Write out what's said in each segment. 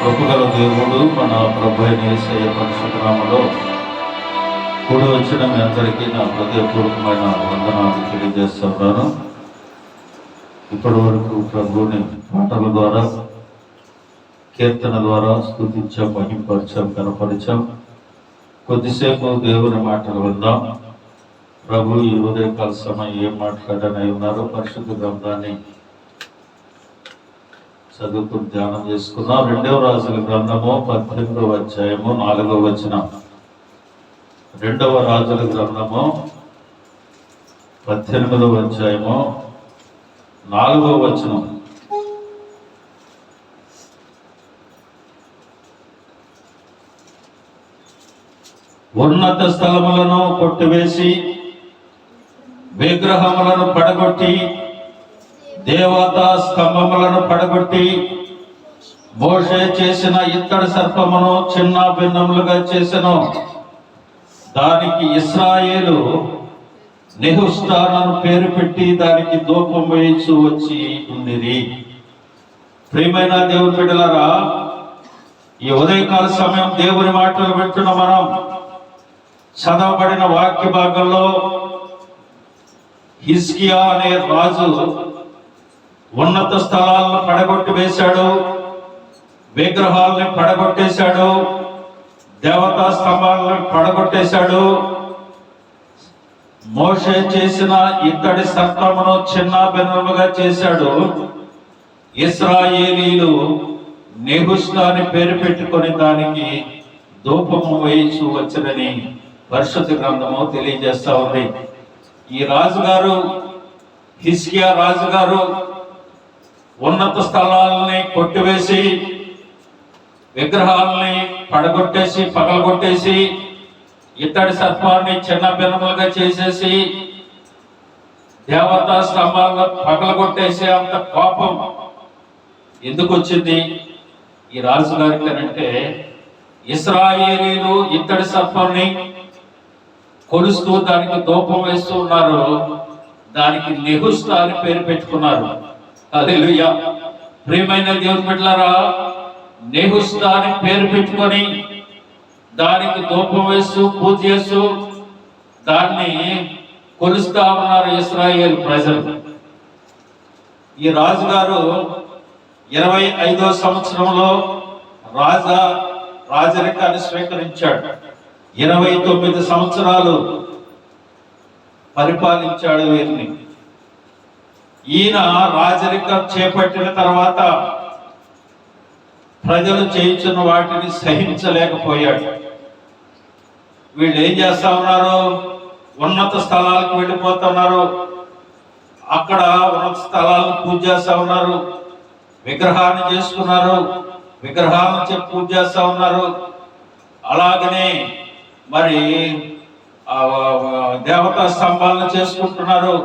కృపగల దేవుడు మన ప్రభు అయిన యేసయ్య పరిశుద్ధ నామములో కూడి వచ్చిన మీ అందరికీ నా హృదయపూర్వకమైన వందనాలు తెలియజేస్తున్నాను. ఇప్పటి వరకు ప్రభువుని పాటల ద్వారా, కీర్తన ద్వారా స్తుతించాం, మహింపరిచాం, కనపరిచాం. కొద్దిసేపు దేవుని మాటలు విందాం. ప్రభు ఈ ఉదయకాల సమయం ఏం మాట్లాడని ఉన్నారో పరిశుద్ధ గ్రంథాన్ని చదువుకుని ధ్యానం చేసుకున్నాం. 2వ రాజుల గ్రంథము 18వ అధ్యాయము 4వ వచనం. 2వ రాజుల గ్రంథము 18వ అధ్యాయము 4వ వచనం. ఉన్నత స్థలములను కొట్టివేసి విగ్రహములను పడగొట్టి దేవతా స్తంభములను పడగొట్టి మోషే చేసిన ఇత్తడి సర్పమును చిన్న భిన్నములుగా చేసెను. దానికి ఇశ్రాయేలు నెహుష్టాను పేరు పెట్టి దానికి ధూపం వేయించు వచ్చి ఉండిరి. ప్రియమైన దేవుని బిడ్డలారా, ఈ ఉదయకాల సమయం దేవుని మాటలు వింటున్న మనం చదవబడిన వాక్య భాగంలో హిజ్కియా అనే రాజు ఉన్నత స్థలాలను పడగొట్టి వేశాడు, విగ్రహాలని పడగొట్టేశాడు, దేవతా స్తంభాలను పడగొట్టేశాడు. మోషే చేసిన ఇత్తడి సర్పమును చిన్న భిన్నముగా చేశాడు. ఇశ్రాయేలీలు నెహుష్టాని పేరు పెట్టుకొని దానికి ధూపము వేయించు వచ్చనని పరిశుద్ధ గ్రంథము తెలియజేస్తా ఉంది. ఈ రాజుగారు, హిజ్కియా రాజుగారు ఉన్నత స్థలాలని కొట్టివేసి విగ్రహాలని పడగొట్టేసి పగలగొట్టేసి ఇత్తడి సర్పాన్ని చిన్న భిన్నములుగా చేసేసి దేవతా స్తంభాలను పగలగొట్టేసి అంత కోపం ఎందుకు వచ్చింది ఈ రాజుగారికి అంటే, ఇశ్రాయేలీలు ఇత్తడి సర్పాన్ని కొలుస్తూ దానికి ధూపం వేస్తూ ఉన్నారు. దానికి నెహుష్తా అని పేరు పెట్టుకున్నారు. హల్లెలూయా. ప్రియమైన దేవుని బిడ్డలారా, నెహుష్తా అని పేరు పెట్టుకొని దానికి ధూపం వేస్తూ పూజ చేస్తూ దాన్ని కొలుస్తా ఉన్నారు ఇశ్రాయేల్ ప్రజలు. ఈ రాజుగారు 25వ సంవత్సరంలో రాజరికాన్ని స్వీకరించాడు. 29 సంవత్సరాలు పరిపాలించాడు వీరిని. ఈయన రాజరికం చేపట్టిన తర్వాత ప్రజలు చేయించిన వాటిని సహించలేకపోయాడు. వీళ్ళు ఏం చేస్తా ఉన్నారు? ఉన్నత స్థలాలకు వెళ్ళిపోతున్నారు. అక్కడ ఉన్నత స్థలాలను పూజ చేస్తా ఉన్నారు, విగ్రహాన్ని చేసుకున్నారు, విగ్రహాలను పూజ చేస్తా ఉన్నారు. అలాగనే మరి దేవతా స్తంభాలను చేసుకుంటున్నారు,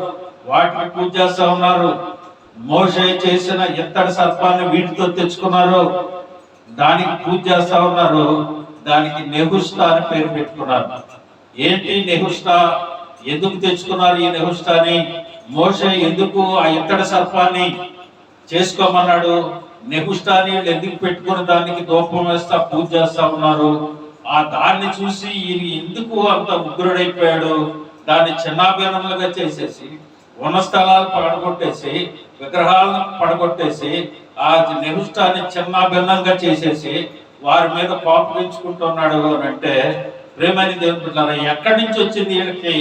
వాటిని పూజ చేస్తా ఉన్నారు. మోషే చేసిన ఇత్తడి సర్పాన్ని వీటితో తెచ్చుకున్నారు, దానికి పూజ చేస్తా ఉన్నారు. దానికి నెహుష్తా అని పేరు పెట్టుకున్నారు. ఏంటి నెహుష్తా? ఎందుకు తెచ్చుకున్నారు ఈ నెహుష్టాని? మోషే ఎందుకు ఆ ఇత్తడి సర్పాన్ని చేసుకోమన్నాడు? నెహుష్టాని ఎందుకు పెట్టుకుని దానికి ధూపం వేస్తా పూజ చేస్తా ఉన్నారు? ఆ దాన్ని చూసి ఈయన ఎందుకు అంత ఉగ్రుడైపోయాడు? దాన్ని చిన్నాభిన్నములుగా చేసేసి, ఉన్న స్థలాలు పడగొట్టేసి, విగ్రహాలను పడగొట్టేసి, ఆ నెహుష్టాన్ని చిన్నాభిన్నంగా చేసేసి వారి మీద కోపగించుకుంటున్నాడు అని అంటే, ప్రేమని దేవుని బిడ్డలారా, ఎక్కడి నుంచి వచ్చింది వీళ్ళకి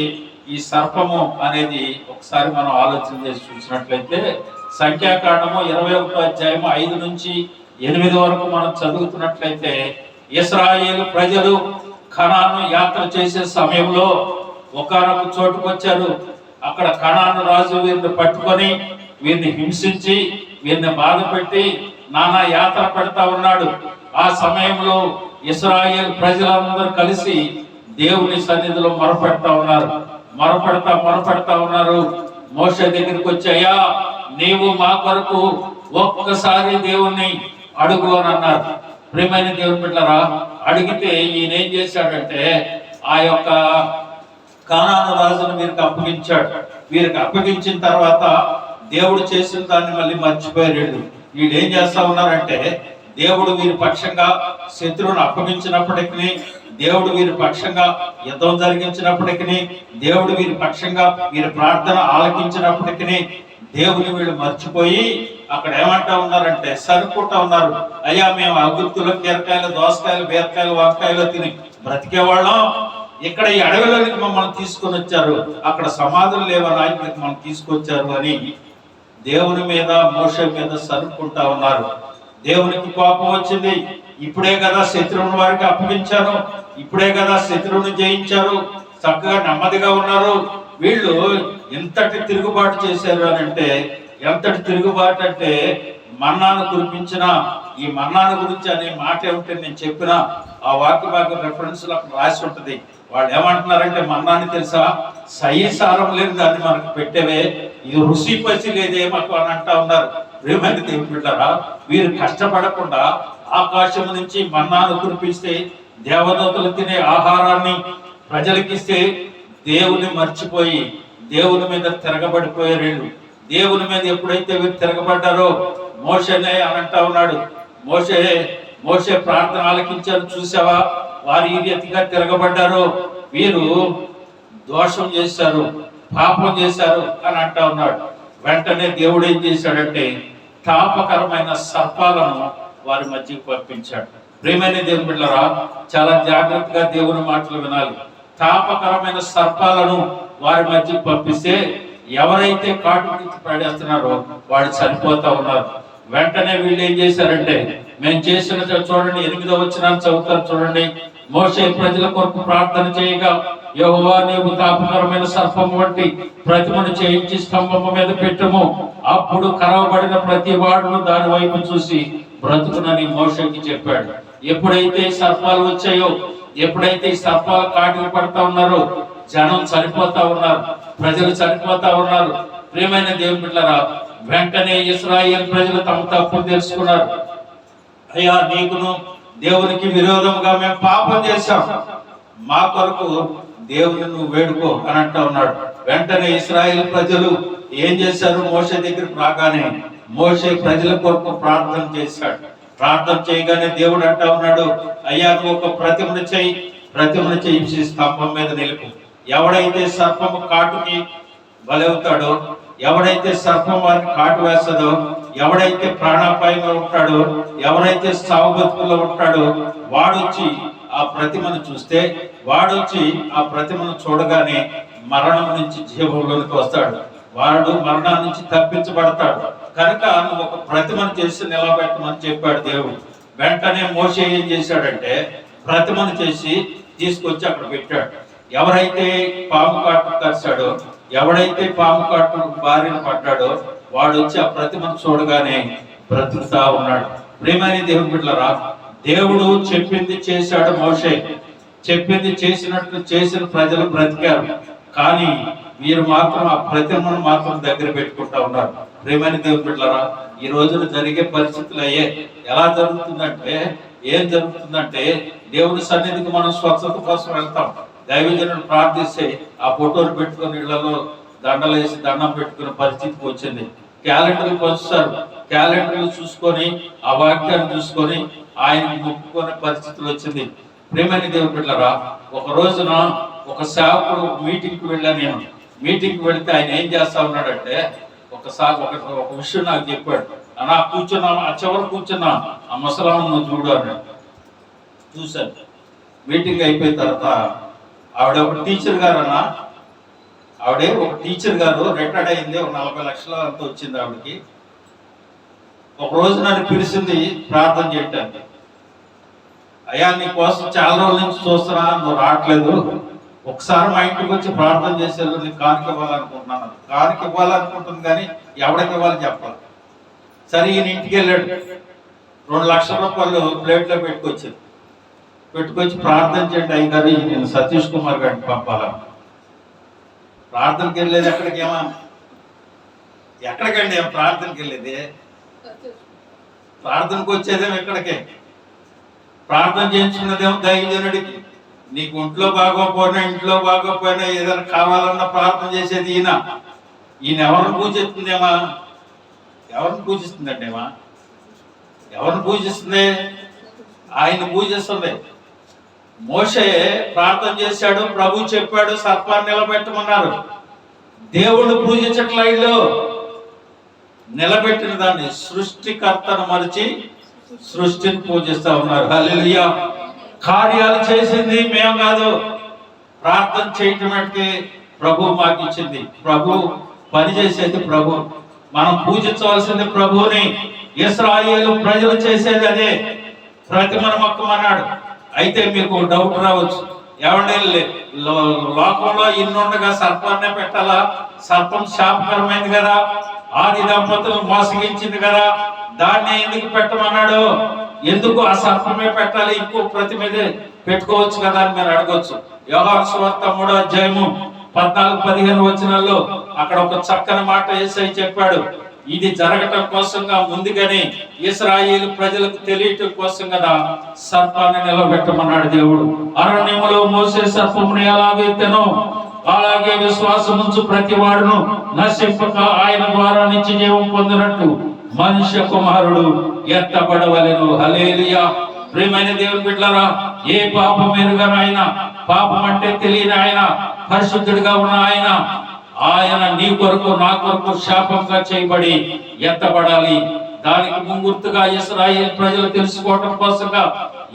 ఈ సర్పము అనేది ఒకసారి మనం ఆలోచన చేసి చూసినట్లయితే, సంఖ్యాకాండము 21వ అధ్యాయము 5 నుంచి 8 వరకు మనం చదువుతున్నట్లయితే, ఇశ్రాయేలు ప్రజలు కనాను యాత్ర చేసే సమయంలో ఒకానొక చోటుకు వచ్చారు. అక్కడ కనాను రాజు వీరిని పట్టుకొని వీరిని హింసించి వీరిని బాధ పెట్టి నానా యాత్ర పెడతా ఉన్నాడు. ఆ సమయంలో ఇశ్రాయేల్ ప్రజలందరూ కలిసి దేవుని సన్నిధిలో మొరపెడతా ఉన్నారు. మోషే దగ్గరికి వచ్చి, అయ్యా, నీవు మా కొరకు ఒక్కసారి దేవుణ్ణి అడుగు అని అన్నారు. ప్రియమైన దేవుని బిడ్డలారా, అడిగితే ఈయన ఏం చేశాడంటే, ఆ యొక్క కానాను రాజును వీరికి అప్పగించాడు. వీరికి అప్పగించిన తర్వాత దేవుడు చేసిన దాన్ని మళ్ళీ మర్చిపోయారు. వీళ్ళు ఏం చేస్తా ఉన్నారంటే, దేవుడు వీరి పక్షంగా శత్రువును అప్పగించినప్పటికీ, దేవుడు వీరి పక్షంగా యుద్ధం జరిగించినప్పటికీ, దేవుడు వీరి పక్షంగా వీరి ప్రార్థన ఆలకించినప్పటికీ దేవుని వీళ్ళు మర్చిపోయి అక్కడ ఏమంటా ఉన్నారంటే సరుకుంటా ఉన్నారు. అయ్యా, మేము అగుత్తులు, కీరకాయలు, దోసకాయలు, బీరకాయలు, వంకాయలు తిని బ్రతికేవాళ్ళం. ఇక్కడ ఈ అడవిలోనికి మమ్మల్ని తీసుకొని వచ్చారు, అక్కడ సమాధులు లేవని ఇక్కడికి మనం తీసుకొచ్చారు అని దేవుని మీద, మోషే మీద సరుకుంటా ఉన్నారు. దేవునికి కోపం వచ్చింది. ఇప్పుడే కదా శత్రువుని వారికి అప్పగించారు, ఇప్పుడే కదా శత్రువుని జయించారు, చక్కగా నెమ్మదిగా ఉన్నారు. వీళ్ళు ఎంతటి తిరుగుబాటు చేశారు అని అంటే, ఎంతటి తిరుగుబాటు అంటే మన్నాను కురిపించిన, ఈ మన్నాను గురించి అనే మాట ఏమిటంటే నేను చెప్పిన ఆ వాక్య భాగం రెఫరెన్స్ లో రాసి ఉంటది. వాళ్ళు ఏమంటున్నారంటే, మన్నాని తెలుసా, సహీసారం లేదు దాన్ని మనకు పెట్టేవే, ఇది రుచి పసి లేదే మాకు అని అంటా ఉన్నారు. ప్రియమైన దేవుని బిడ్డలారా, వీరు కష్టపడకుండా ఆకాశం నుంచి మన్నాను కురిపిస్తే, దేవదూతలు తినే ఆహారాన్ని ప్రజలకిస్తే దేవుని మర్చిపోయి దేవుని మీద తిరగబడిపోయారు వీళ్ళు. దేవుని మీద ఎప్పుడైతే వీరు తిరగబడ్డారో, మోషేనే అని అంటా ఉన్నాడు, మోషే ప్రార్థన ఆలకించారు, చూసావా వారు ఈ రీతిగా తిరగబడ్డారో, వీరు దోషం చేశారు, పాపం చేశారు అని అంటా ఉన్నాడు. వెంటనే దేవుడు ఏం చేశాడంటే తాపకరమైన సర్పాలను వారి మధ్యకి పంపించాడు. ప్రియమైన దేవుని బిడ్డలారా, చాలా జాగ్రత్తగా దేవుని మాటలు వినాలి. తాపకరమైన సర్పాలను వారి మధ్యకి పంపిస్తే ఎవరైతే కాటు నుంచి పడేస్తున్నారో వాడు చనిపోతా ఉన్నారు. వెంటనే వీళ్ళు ఏం చేశారంటే, మేము చేసిన చూడండి 8వ వచనాన్ని చదువుతారు చూడండి. మోషే ప్రజల కొరకు ప్రార్థన చేయగా, యెహోవా నీవు తాపకరమైన సర్పం వంటి ప్రతిమను చేయించి స్తంభము మీద పెట్టుము, అప్పుడు కరవబడిన ప్రతి వాడును దాని వైపు చూసి బ్రతుకునని మోషేకి చెప్పాడు. ఎప్పుడైతే సర్పాలు వచ్చాయో, ఎప్పుడైతే ఈ సర్పాలు కాటికి పడతా ఉన్నారో, జనం చనిపోతా ఉన్నారు, ప్రజలు చనిపోతా ఉన్నారు. ప్రియమైన దేవుని బిడ్డలారా, వెంటనే ఇశ్రాయేలు ప్రజలు తమ తప్పులు తెలుసుకున్నారు. అయ్యా, నీకును దేవునికి విరోధంగా మేము పాపం చేశాం, మా కొరకు దేవుని నువ్వు వేడుకో అని అంటా ఉన్నాడు. వెంటనే ఇశ్రాయేలు ప్రజలు ఏం చేశారు, మోషే దగ్గరికి రాగానే మోషే ప్రజల కొరకు ప్రార్థన చేశాడు. ప్రార్థన చేయగానే దేవుడు అంటా ఉన్నాడు, అయ్యా నువ్వు ఒక ప్రతిమను చేయించి స్తంభం మీద నిలుపు. ఎవడైతే సర్పము కాటుకి బలవుతాడో, ఎవడైతే సర్పం వారిని కాటు వేస్తుందో, ఎవడైతే ప్రాణాపాయంలో ఉంటాడో, ఎవరైతే సావు బతుకుల్లో ఉంటాడో, వాడొచ్చి ఆ ప్రతిమను చూస్తే, వాడొచ్చి ఆ ప్రతిమను చూడగానే మరణం నుంచి జీవంలోకి వస్తాడు, వాడు మరణం నుంచి తప్పించబడతాడు. కనుక నువ్వు ఒక ప్రతిమను చేసి నిలబెట్టమని చెప్పాడు దేవుడు. వెంటనే మోషే ఏం చేశాడంటే ప్రతిమను చేసి తీసుకొచ్చి అక్కడ పెట్టాడు. ఎవరైతే పాము కాటు కరిశాడో, ఎవడైతే పాము కాటు బారిన పడ్డాడో, వాడు వచ్చి ఆ ప్రతిమను చూడగానే బ్రతుకుతా ఉన్నాడు. ప్రియమైన దేవుని బిడ్డలారా, దేవుడు చెప్పింది చేశాడు. మోషే చెప్పింది చేసినట్లు చేసిన ప్రజలు బ్రతికారు. కానీ వీరు మాత్రం ఆ ప్రతిమను మాత్రం దగ్గర పెట్టుకుంటా ఉన్నారు. ప్రియమైన దేవుని బిడ్డలారా, ఈ రోజున జరిగే పరిస్థితులు ఎలా జరుగుతుందంటే, ఏం జరుగుతుందంటే, దేవుని సన్నిధికి మనం స్వచ్ఛత కోసం వెళ్తాం, దైవజనుడు ప్రార్థిస్తే ఆ ఫోటోలు పెట్టుకుని ఇళ్లలో దండలు వేసి దండం పెట్టుకునే పరిస్థితికి వచ్చింది. క్యాలెండర్లు పంచుతారు, క్యాలెండర్లు చూసుకొని ఆ వాక్యాన్ని చూసుకొని ఆయనకు మొక్కుకునే పరిస్థితులు వచ్చింది. ప్రియమైన దేవుని బిడ్డలారా, ఒక రోజున ఒక సేవకుడు మీటింగ్కి వెళ్ళాను నేను. మీటింగ్కి వెళితే ఆయన ఏం చేస్తా ఉన్నాడంటే, ఒక విషయం నాకు చెప్పాడు. అన్నా కూర్చున్నా, ఆ చివరి కూర్చున్నా, ఆ ముసలాం నువ్వు చూడు అన్నాడు. చూశాను. మీటింగ్ అయిపోయిన తర్వాత ఆవిడ ఒక టీచర్ గారు అన్న, ఆవిడే ఒక టీచర్ గారు, రిటైర్డ్ అయింది, ఒక 40 లక్షలు అంత వచ్చింది ఆవిడకి. ఒక రోజు నన్ను పిలిచింది ప్రార్థన చేయటానికి. అయ్యా నీ కోసం చాలా రోజుల నుంచి చూస్తున్నా, నువ్వు రావట్లేదు, ఒకసారి మా ఇంటికి వచ్చి ప్రార్థన చేసేది, నీకు కానుక ఇవ్వాలనుకుంటున్నాను. కానుక ఇవ్వాలనుకుంటుంది కానీ ఎవరికి ఇవ్వాలి చెప్పాలి. సరే ఈయన ఇంటికి వెళ్ళాడు, 2 లక్షల రూపాయలు ప్లేట్లో పెట్టుకొచ్చి ప్రార్థన చేయండి అయ్యారు, నేను సతీష్ కుమార్ గారిని పంపాలని. ప్రార్థనకి వెళ్ళేది ఎక్కడికి, ఎక్కడికండి ప్రార్థనకి వెళ్ళేది? ప్రార్థనకు వచ్చేదేమో ఎక్కడికే, ప్రార్థన చేయించుకున్నదేమో దైవజనుడికి. నీకు ఇంట్లో బాగోపోయినా ఏదైనా కావాలన్నా ప్రార్థన చేసేది ఈయన ఎవరిని పూజిస్తుందేమా? ఎవరిని పూజిస్తుందండి? ఎవరిని పూజిస్తుంది? ఆయన పూజిస్తుంది. మోషే ప్రార్థన చేశాడు, ప్రభు చెప్పాడు సర్పాన్ని నిలబెట్టమన్నారు. దేవుడు పూజించట్లేదు, నిలబెట్టిన దాన్ని సృష్టికర్తను మరిచి సృష్టిని పూజిస్తా ఉన్నారు. హల్లెలూయా. కార్యాలు చేసింది మేము కాదు, ప్రార్థన చేయటమే ప్రభు మాకు ఇచ్చింది. ప్రభు పని చేసేది ప్రభు, మనం పూజించవలసింది ప్రభువుని. ఇశ్రాయేలు ప్రజలు చేసేది అదే, ప్రతిమను మొక్కమన్నాడు. అయితే మీకు డౌట్ రావచ్చు, ఏమంటే లోకంలో ఇన్నుండగా సర్పాన్నే పెట్టాలా? సర్పం శాపకరమైంది కదా, ఆది దంపతులు మోసగించింది కదా, దాన్ని ఎందుకు పెట్టమన్నాడు? ఎందుకు ఆ సర్పమే పెట్టాలి, ఇంకో ప్రతి మీద పెట్టుకోవచ్చు కదా అని మీరు అడగొచ్చు. యోహాను సువార్త 3వ అధ్యాయము 14-15 వచనాల్లో అక్కడ ఒక చక్కని మాట యేసయ్య చెప్పాడు. ఇది జరగటం కోసంగా ముందుగానే ఇశ్రాయేలు ప్రజలకు తెలియటం కోసం కదా సర్పాన్ని నిలబెట్టమన్నాడు దేవుడు. అరణ్యములో మోసే సర్పమును ఎలాగైతేనో అలాగే విశ్వాసముంచు ప్రతి వాడును నశింపక ఆయన ద్వారా నిత్య జీవం పొందినట్టు మనుష్య కుమారుడు ఎత్తబడవలెను. హల్లెలూయా. ప్రియమైన దేవుని బిడ్డలారా, ఏ పాపం ఎరుగని ఆయన, పాపం అంటే తెలియని ఆయన, పరిశుద్ధుడిగా ఉన్న ఆయన, ఆయన నీ కొరకు నా కొరకు శాపంగా చేయబడి ఎత్తబడాలి. దానికి ముంగుర్తుగా ఇశ్రాయేలు ప్రజలు తెలుసుకోవటం కోసంగా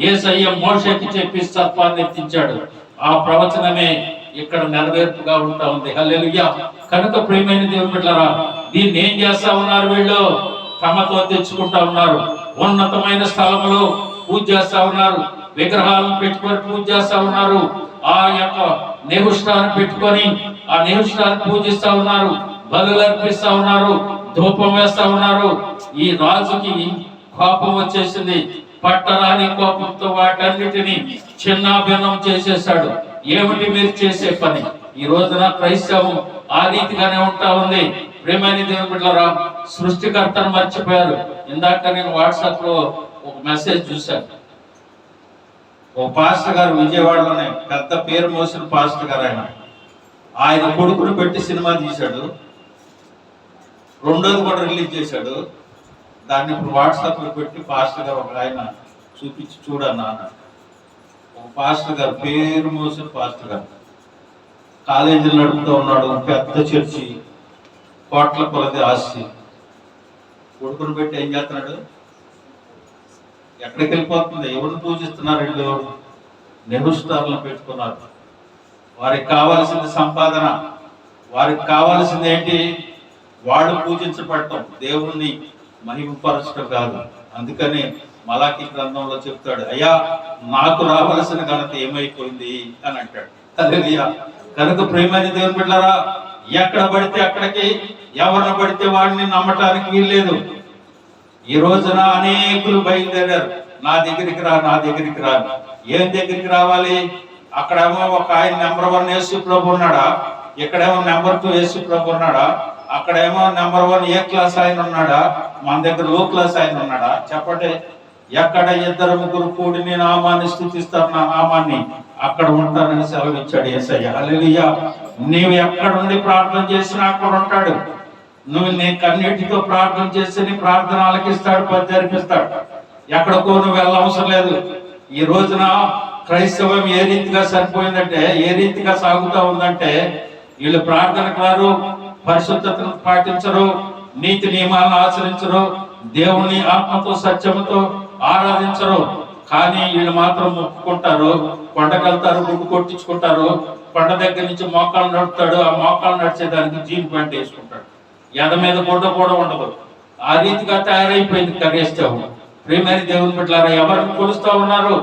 యేసయ్య మోషేకి చెప్పి సర్పాన్ని ఎత్తించాడు. ఆ ప్రవచనమే ఇక్కడ నెరవేర్పుగా ఉంటా ఉంది. హల్లెలూయా. కనుక ప్రియమైన దేవుని బిడ్డలారా, దీన్ని ఏం చేస్తా ఉన్నారు? వీళ్ళు తమతో తెచ్చుకుంటా ఉన్నారు. ఉన్నతమైన స్థలములో పూజ చేస్తా ఉన్నారు, విగ్రహాలను పెట్టుకొని పూజ చేస్తా ఉన్నారు, ఆ యొక్క నెహుష్టాన్ని పెట్టుకొని ఆ నెహుష్టాన్ని పూజిస్తా ఉన్నారు, బలులు అర్పిస్తా ఉన్నారు, ధూపం వేస్తా ఉన్నారు. ఈ రాజుకి కోపం వచ్చేసింది. పట్టరాని కోపంతో వాటన్నిటిని చిన్నాభిన్నం చేసేసాడు. ఏమిటి మీరు చేసే పని? ఈ రోజున క్రైస్తవం ఆ రీతిగానే ఉంటా ఉంది. ప్రేమైన దేవుని బిడ్డలారా, సృష్టికర్తను మర్చిపోయారు. ఇందాక నేను వాట్సాప్ లో ఒక మెసేజ్ చూశాను. ఓ పాస్టర్ గారు విజయవాడలోనే పెద్ద పేరు మోసిన పాస్టర్ గారు, ఆయన కొడుకును పెట్టి సినిమా తీశాడు, రెండోది కూడా రిలీజ్ చేశాడు. దాన్ని ఇప్పుడు వాట్సాప్ లో పెట్టి పాస్టర్ గారు ఒక ఆయన చూపించి చూడన్నా అన్నాడు. ఒక పాస్టర్ గారు, పేరు మోసిన పాస్టర్ గారు, కాలేజీలు నడుపుతూ ఉన్నాడు, పెద్ద చర్చి, కోట్ల కొలది ఆస్తి. కొడుకును పెట్టి ఏం చేస్తున్నాడు? ఎక్కడికి వెళ్ళిపోతుంది? ఎవరిని పూజిస్తున్నారు వీళ్ళు? నెహుష్టాలను పెట్టుకున్నారు. వారికి కావాల్సింది సంపాదన, వారికి కావాల్సింది ఏంటి? వాడు పూజించబడటం, దేవుణ్ణి మహిమపరచడం కాదు. అందుకని మలాకి గ్రంథంలో చెప్తాడు, అయ్యా నాకు రావాల్సిన ఘనత ఏమైపోయింది అని అంటాడు. హల్లెలూయా. కనుక ప్రియమైన దేవుని బిడ్డలారా, ఎక్కడ పడితే అక్కడికి, ఎవరిని పడితే వాడిని నమ్మటానికి వీల్లేదు. ఈ రోజున అనేకులు బయలుదేరారు, నా దగ్గరికి రా, నా దగ్గరికి రా. ఏం దగ్గరికి రావాలి? అక్కడేమో ఒక ఆయన నెంబర్ 1 యేసు ప్రభు ఉన్నాడా, ఇక్కడేమో నెంబర్ 2 యేసు ప్రభు ఉన్నాడా, అక్కడేమో నెంబర్ 1 ఏ క్లాస్ ఆయన ఉన్నాడా, మన దగ్గర లో క్లాస్ ఆయన ఉన్నాడా? చెప్పండి. ఎక్కడ 2-3 కూడి నీ నామాన్ని స్తుతిస్తారు, నా నామాన్ని, అక్కడ ఉంటానని సెలవిచ్చాడు యేసయ్య. హల్లెలూయా. నీవు ఎక్కడుండి ప్రార్థన చేసినా అక్కడ ఉంటాడు. నువ్వు నీ కన్నీటితో ప్రార్థన చేసి నీ ప్రార్థన ఆలకిస్తాడు, జరిపిస్తాడు. ఎక్కడికో నువ్వు వెళ్ళవసరం లేదు. ఈ రోజున క్రైస్తవం ఏ రీతిగా సరిపోయిందంటే, ఏ రీతిగా సాగుతా ఉందంటే, వీళ్ళు ప్రార్థనకు రారు, పరిశుద్ధతను పాటించరు, నీతి నియమాలను ఆచరించరు, దేవుని ఆత్మతో సత్యముతో ఆరాధించరు. కానీ వీళ్ళు మాత్రం మొక్కుకుంటారు, కొండకెళ్తారు, గుడ్డు కొట్టించుకుంటారు, కొండ దగ్గర నుంచి మోకాలు నడుపుతాడు, ఆ మోకాలు నడిచేదానికి జీన్ ప్యాంట్ వేసుకుంటాడు, ఎద మీద గుడ్డ కూడా ఉండదు. ఆ రీతిగా తయారైపోయింది క్రైస్తవం. ప్రియమైన దేవుని బిడ్డలారా, ఎవరిని కొలుస్తా ఉన్నారు?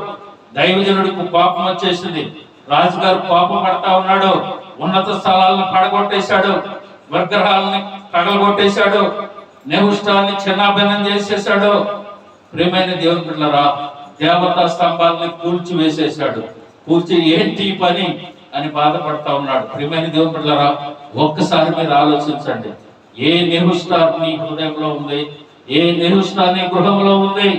దైవజనుడికి కోపం వచ్చేసింది, రాజుగారు కోపం పడతా ఉన్నాడు, ఉన్నత స్థలాలను పడగొట్టేశాడు, విగ్రహాలని పగలగొట్టేశాడు, నెహుష్టాన్ని చిన్నాభిన్నం చేసేశాడు. ప్రియమైన దేవుని బిడ్డలారా, దేవతా స్తంభాలని కూల్చి వేసేశాడు. కూర్చి ఏంటి పని అని బాధపడతా ఉన్నాడు. ప్రియమైన దేవుని బిడ్డలారా, ఒక్కసారి మీరు ఆలోచించండి. ఏ నెహుష్టాన్ నీ హృదయంలో ఉంది, ఏ నెహుష్టాన్ నీ గృహంలో ఉంది?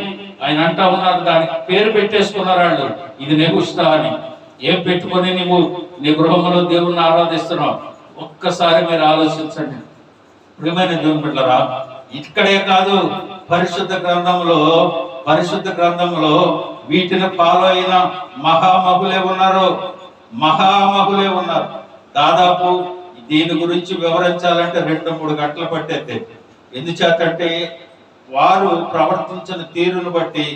ఆయన అంటా ఉన్నారు, దానికి పేరు పెట్టేసుకున్నారు వాళ్ళు, ఇది నెహుష్తా అని. ఏం పెట్టుకొని నువ్వు నీ గృహంలో దేవుణ్ణి ఆరాధిస్తున్నావు? ఒక్కసారి మీరు ఆలోచించండి. ప్రియమైన దేవుని బిడ్డలారా, ఇక్కడే కాదు, పరిశుద్ధ గ్రంథంలో పరిశుద్ధ గ్రంథంలో వీటిని ఫాలో అయిన మహామహులే ఉన్నారు. దాదాపు దీని గురించి వివరించాలంటే 2-3 గంటలు పట్టేది. ఎందుచేతంటే వారు ప్రవర్తించిన తీరును బట్టి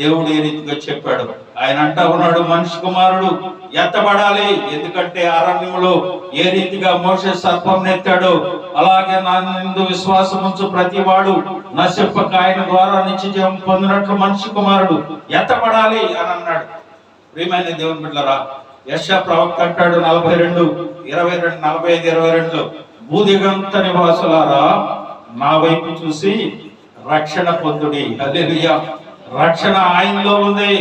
దేవుడు ఏ రీతిగా చెప్పాడు. ఆయన అంటా ఉన్నాడు, మనిషి కుమారుడు ఎత్తబడాలి. ఎందుకంటే అరణ్యములో ఏ రీతిగా మోషే సర్పం ఎత్తాడో అలాగే నా యందు విశ్వాసం ఉంచు ప్రతి వాడు నశింపక ఆయన ద్వారా నిత్యజీవం పొందినట్లు మనిషి కుమారుడు ఎత్తబడాలి అని అన్నాడు. ప్రియమైన దేవుని బిడ్డలారా, యెషయా ప్రవక్త అంటాడు 42:22-45-22 భూదిగంత నివాసులారా నా వైపు చూసి రక్షణ పొందుడి. హల్లెలూయా. రక్షణ ఆయనలో ఉంది.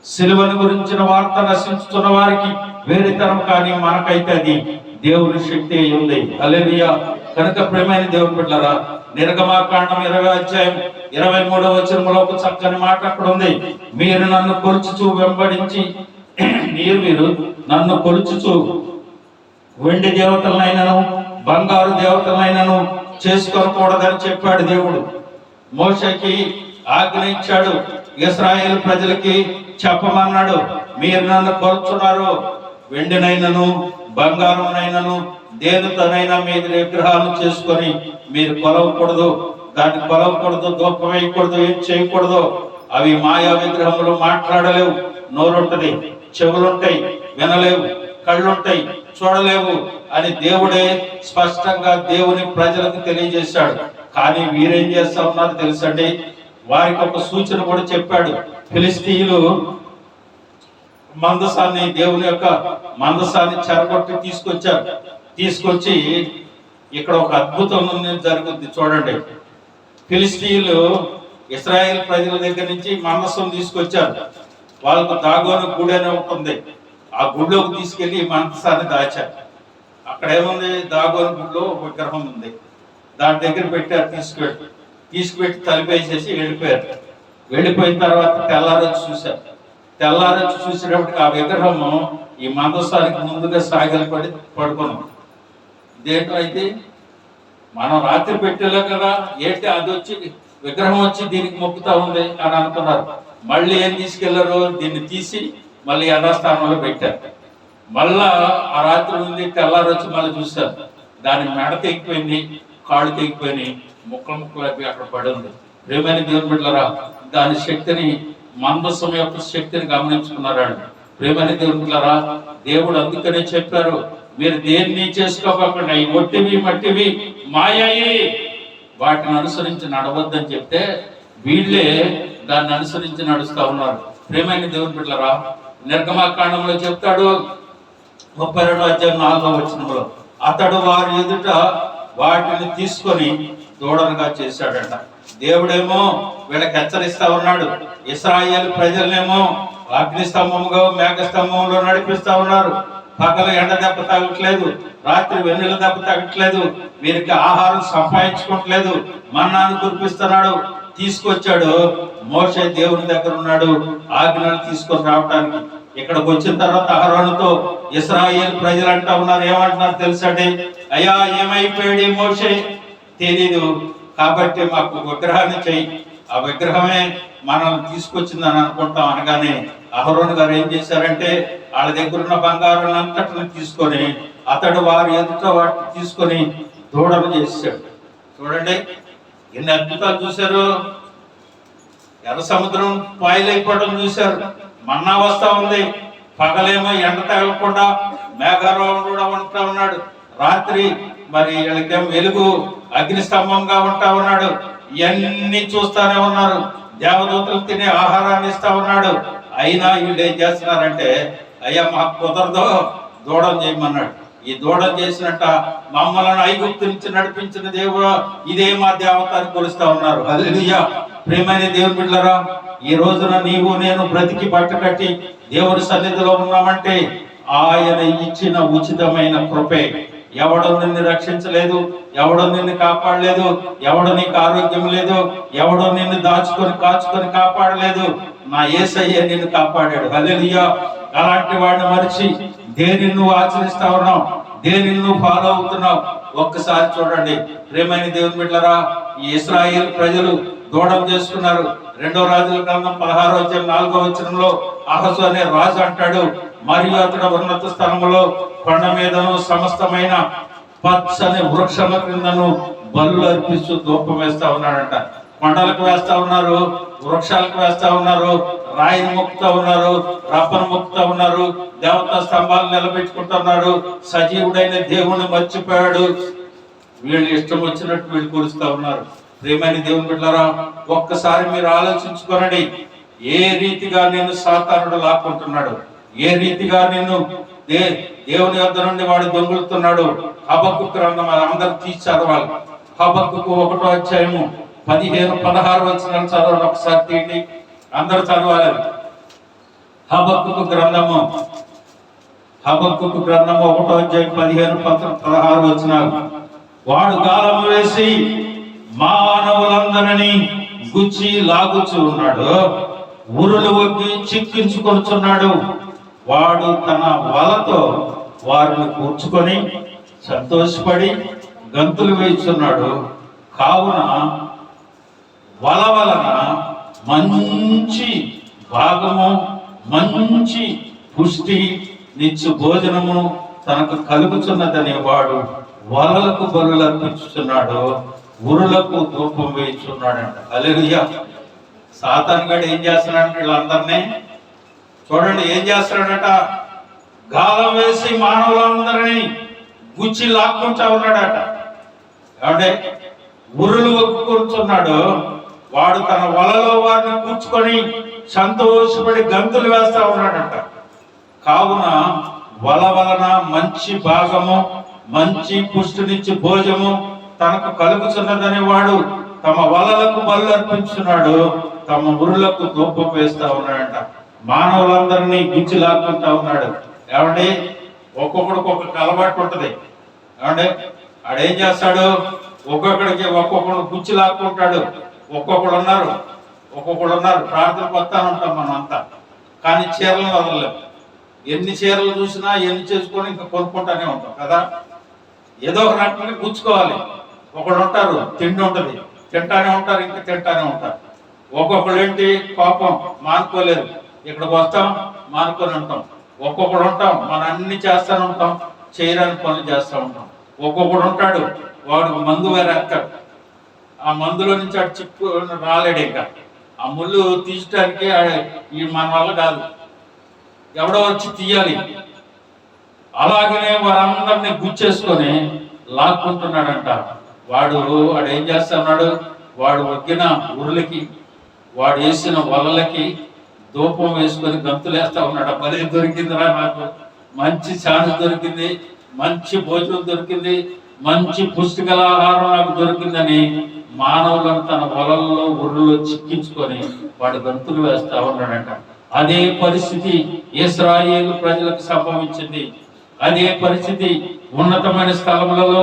సిలువను గురించిన వార్త నశించుతున్న వారికి వేరేతరం, కానీ మనకైతే అది దేవుని శక్తి అయి ఉంది. హల్లెలూయా. కనుక ప్రియమైన దేవుని బిడ్డలారా, నిర్గమాకాండం 20 ఒక చక్కని మాట అక్కడ ఉంది. మీరు నన్ను కొలుచుచు వెంబడించి మీరు నన్ను కొలుచుచు వెండి దేవతలనైనను బంగారు దేవతలనైనను చేసుకోకూడదని చెప్పాడు దేవుడు. మోషేకి ఆజ్ఞ ఇచ్చాడు, ఇశ్రాయేలు ప్రజలకి చెప్పమన్నాడు. మీరు నన్ను కొలుచున్నారు, వెండినైనను బంగారంనైనను దేనితోనైనా మీరు విగ్రహాలు చేసుకొని మీరు కొలవకూడదు, దాన్ని కొలవకూడదు, దూపం వేయకూడదు, ఏం చేయకూడదు. అవి మాయా విగ్రహములు, మాట్లాడలేవు, నోరుంటది, చెవులుంటాయి, వినలేవు, కళ్ళుంటాయి, చూడలేవు అని దేవుడే స్పష్టంగా దేవుని ప్రజలకు తెలియజేశాడు. కానీ వీరేం చేస్తా ఉన్నారు తెలుసండి, వారికి ఒక సూచన కూడా చెప్పాడు. ఫిలిస్తీయులు మందసాన్ని, దేవుని యొక్క మందసాన్ని చెరగొట్టి తీసుకొచ్చి ఇక్కడ ఒక అద్భుతం జరుగుద్ది చూడండి. ఫిలిస్తీయులు ఇశ్రాయేల్ ప్రజల దగ్గర నుంచి మందసం తీసుకొచ్చారు. వాళ్ళకు దాగోను గుడి అని ఉంటుంది. ఆ గుడిలోకి తీసుకెళ్లి మందసాన్ని దాచారు. అక్కడ ఏముంది, దాగోను గుడిలో విగ్రహం ఉంది, దాని దగ్గర పెట్టారు. తీసుకుపెట్టి తలిపేసేసి వెళ్ళిపోయిన తర్వాత తెల్లారొచ్చి చూసేటప్పటికి ఆ విగ్రహము ఈ మందసానికి ముందుగా సాగిలపడి పడుకున్నాం. దేంట్లో అయితే మనం రాత్రి పెట్టేలా కదా, ఏంటి అది వచ్చి విగ్రహం వచ్చి దీనికి మొక్కుతా ఉంది అని అనుకున్నారు. మళ్ళీ ఏం తీసుకెళ్లారు, దీన్ని తీసి మళ్ళీ యథాస్థానంలో పెట్టారు. మళ్ళా ఆ రాత్రి ఉంది, తెల్లారొచ్చి మళ్ళీ చూశారు. దాని మెడ తెగిపోయింది, కాళ్ళు తెగిపోయినాయి, ముక్కలు అయిపోయి అక్కడ పడి ఉంది. ప్రియమైన దేవుని బిడ్డలారా, దాని శక్తిని, మందసం యొక్క శక్తిని గమనించుకున్నారు. ప్రియమైన దేవుని బిడ్డలారా, దేవుడు అందుకనే చెప్పారు, మీరు దేన్ని చేసుకోకుండా ఈ ఒట్టివి మట్టివి మాయాయి, వాటిని అనుసరించి నడవద్దని చెప్తే వీళ్ళే దాన్ని అనుసరించి నడుస్తా ఉన్నారు. ప్రియమైన దేవుని బిడ్డలారా, నిర్గమాకాండంలో చెప్తాడు 32:4 అతడు వారి ఎదుట వాటిని తీసుకొని దూడలుగా చేశాడట. దేవుడేమో వీళ్ళకి హెచ్చరిస్తా ఉన్నాడు, ఇశ్రాయేలు ప్రజలనేమో అగ్నిస్తంభముగా మేఘస్తంభంలో నడిపిస్తా ఉన్నారు. పగలు ఎండ దెబ్బ తగ్గట్లేదు, రాత్రి వెన్నెల దెబ్బ తగ్గట్లేదు, వీరికి ఆహారం సంపాదించుకోవట్లేదు, మన్నాను కురిపిస్తున్నాడు. తీసుకొచ్చాడు మోషే దేవుని దగ్గర ఉన్నాడు ఆజ్ఞలు తీసుకొని రావడానికి. ఇక్కడికి వచ్చిన తర్వాత అహరోనుతో ఇశ్రాయేల్ ప్రజలు అంటా ఉన్నారు, ఏమంటున్నారు తెలుసండి, అయ్యా ఏమైపోయాడు మోషే, తెలీదు, కాబట్టి మాకు విగ్రహాన్ని చెయ్యి, ఆ విగ్రహమే మనం తీసుకొచ్చిందని అనుకుంటాం అనగానే అహరోను గారు ఏం చేశారంటే వాళ్ళ దగ్గర ఉన్న బంగారం అంతటిని తీసుకొని అతడు వారి ఎదుట వాటిని తీసుకొని దూడలు చేశాడు. చూడండి ఎన్ని అద్భుతాలు చూశారు. ఎర్ర సముద్రం పాయలైపోవడం చూశారు. మన్నా వస్తా ఉంది, పగలేమో ఎండ తగలకుండా మేఘారోహం కూడా ఉంటా ఉన్నాడు, రాత్రి మరి వీళ్ళకేమో వెలుగు అగ్నిస్తంభంగా ఉంటా ఉన్నాడు. ఇవన్నీ చూస్తానే ఉన్నారు. దేవదూతలు తినే ఆహారాన్ని ఇస్తా ఉన్నాడు. అయినా వీళ్ళు ఏం చేస్తున్నారంటే, అయ్యా మాకు కుదరదో, దూడం చేయమన్నాడు. ఈ దూడం చేసినట్ట మమ్మల్ని ఐగుప్తు నుంచి నడిపించిన దేవుడు ఇదే మా దేవతని కొలుస్తా ఉన్నారు. హల్లెలూయా. ప్రియమైన దేవుని బిడ్డలారా, ఈ రోజున నీవు నేను బ్రతికి బట్ట కట్టి దేవుడి సన్నిధిలో ఉన్నామంటే ఆయన ఇచ్చిన ఉచితమైన కృపే. ఎవడు నిన్ను రక్షించలేదు, ఎవడు నిన్ను కాపాడలేదు, ఎవడు నీకు ఆరోగ్యం లేదు, ఎవడు నిన్ను కాచుకొని కాపాడలేదు, నా యేసయ్య నిన్ను కాపాడాడు. హల్లెలూయా. అలాంటి వాడిని మరిచి దేనిని నువ్వు ఆచరిస్తా ఉన్నావు, దేనిని నువ్వు ఫాలో అవుతున్నావు, ఒక్కసారి చూడండి. ప్రియమైన దేవుని బిడ్డలారా, ఈ ఇశ్రాయేల్ ప్రజలు దూడం చేసుకున్నారు. రెండో రాజుల గ్రంథం 16వ అధ్యాయం 4వ వచనంలో అహసు అనే రాజు అంటాడు, మరియు అతడు ఉన్నత స్థలంలో కొండ మీదను సమస్తమైన పచ్చని వృక్షముల క్రిందను బలులు అర్పిస్తూ ధూపం వేస్తా ఉన్నాడంట. కొండలకు వేస్తా ఉన్నారు, వృక్షాలకు వేస్తా ఉన్నారు, రాయిని మొక్కుతా ఉన్నారు, రప్పను మొక్కుతా ఉన్నారు, దేవతా స్తంభాలు నిలబెట్టుకుంటున్నాడు, సజీవుడైన దేవుణ్ణి మర్చిపోయాడు. వీళ్ళు ఇష్టం వచ్చినట్టు వీళ్ళు కూరుస్తా ఉన్నారు. ప్రియమైన దేవుని బిడ్డలారా, ఒక్కసారి మీరు ఆలోచించుకోనండి. ఏ రీతిగా నేను సాతానుడు లాక్కుంటున్నాడు, ఏ రీతిగా నేను దేవుని వద్ద నుండి వాడు దొంగులుతున్నాడు. హబక్కూకు గ్రంథం అందరూ తీసి చదవాలి. హబక్కూకు 1వ అధ్యాయము 15-16 వచనాలు చదవాలి. ఒకసారి తీయండి, అందరూ చదవాలి. హబక్కూకు గ్రంథము 1వ అధ్యాయం 15-16 వచనాలు. వాడు గాలము వేసి మానవులందరినీ గుచ్చి లాగుచూ ఉన్నాడు, ఉరులు ఒగ్గి చిక్కించుకొనుచున్నాడు. వాడు తన వలతో వారిని కూర్చుకొని సంతోషపడి గంతులు వేస్తున్నాడు. కావున వల వలన మంచి భాగము, మంచి పుష్టి నిత్య భోజనము తనకు కలుగుతున్నదనే వాడు వలలకు బలులు అర్పించుతున్నాడు, ఉరులకు ధూపం వేయించున్నాడంట. హల్లెలూయా. సాతాను గాడు ఏం చేస్తున్నాడు? వీళ్ళందరినీ చూడండి, ఏం చేస్తున్నాడట? గాలం వేసి మానవులందరినీ గుచ్చి లాక్కుంటా ఉన్నాడట. అంటే ఉరులు ఒప్పుకుంటున్నాడు. వాడు తన వలలో వారిని కూర్చుకొని సంతోషపడి గంతులు వేస్తా ఉన్నాడట. కావున వల వలన మంచి భాగము, మంచి పుష్టినిచ్చి భోజము తనకు కలుగుతున్నదని వాడు తమ వలలకు బలు అర్పించున్నాడు, తమ ఉరులకు ధూపం వేస్తా ఉన్నాడంట. మానవులందరినీ గుచ్చి లాక్కుంటా ఉన్నాడు. ఏమండి, ఒక్కొక్కడికి ఒక్కొక్క అలవాటు ఉంటది. ఏమండి, ఆడేం చేస్తాడు? ఒక్కొక్కడికి ఒక్కొక్కడు గుచ్చి లాక్కుంటాడు. ఒక్కొక్కడు ఉన్నారు ప్రార్థనకు వస్తాను ఉంటాం మనం అంతా, కానీ చీరలను వదలలేము. ఎన్ని చీరలు చూసినా ఎన్ని చేసుకొని ఇంకా కొనుక్కుంటానే ఉంటాం కదా. ఏదో ఒక రకంగా గుచ్చుకోవాలి. ఒకడు ఉంటారు తిండి ఉంటుంది, తింటానే ఉంటారు, ఇంకా తింటానే ఉంటారు. ఒక్కొక్కడు ఏంటి కోపం మానుకోలేదు, ఇక్కడికి వస్తాం మానుకొని ఉంటాం. ఒక్కొక్కడు ఉంటాం మనం అన్ని చేస్తూనే ఉంటాం, చేయరాని పనులు చేస్తూ ఉంటాం. ఒక్కొక్కడు ఉంటాడు వాడు మందు వేరేస్తాడు, ఆ మందులో నుంచి అటు చిక్కు రాలేడు. ఇంకా ఆ ముళ్ళు తీయటానికి ఈ మన వల్ల కాదు, ఎవడో వచ్చి తీయాలి. అలాగనే వారందరినీ గుచ్చేసుకొని లాక్కుంటున్నాడంట. వాడు ఏం చేస్తున్నాడు? వాడు ఒగ్గిన ఉరులకి, వాడు వేసిన వలలకి ధూపం వేసుకొని గంతులేస్తా ఉన్నాడు. పని దొరికిందిరా నాకు, మంచి ఛాన్స్ దొరికింది, మంచి భోజనం దొరికింది, మంచి పుష్టికల ఆహారం నాకు దొరికిందని మానవులను తన వలల్లో ఉర్రులో చిక్కించుకొని వాడు గంతులు వేస్తా ఉన్నాడంట. అదే పరిస్థితి ఇశ్రాయేలు ప్రజలకు సంభవించింది. అదే పరిస్థితి ఉన్నతమైన స్థలములలో,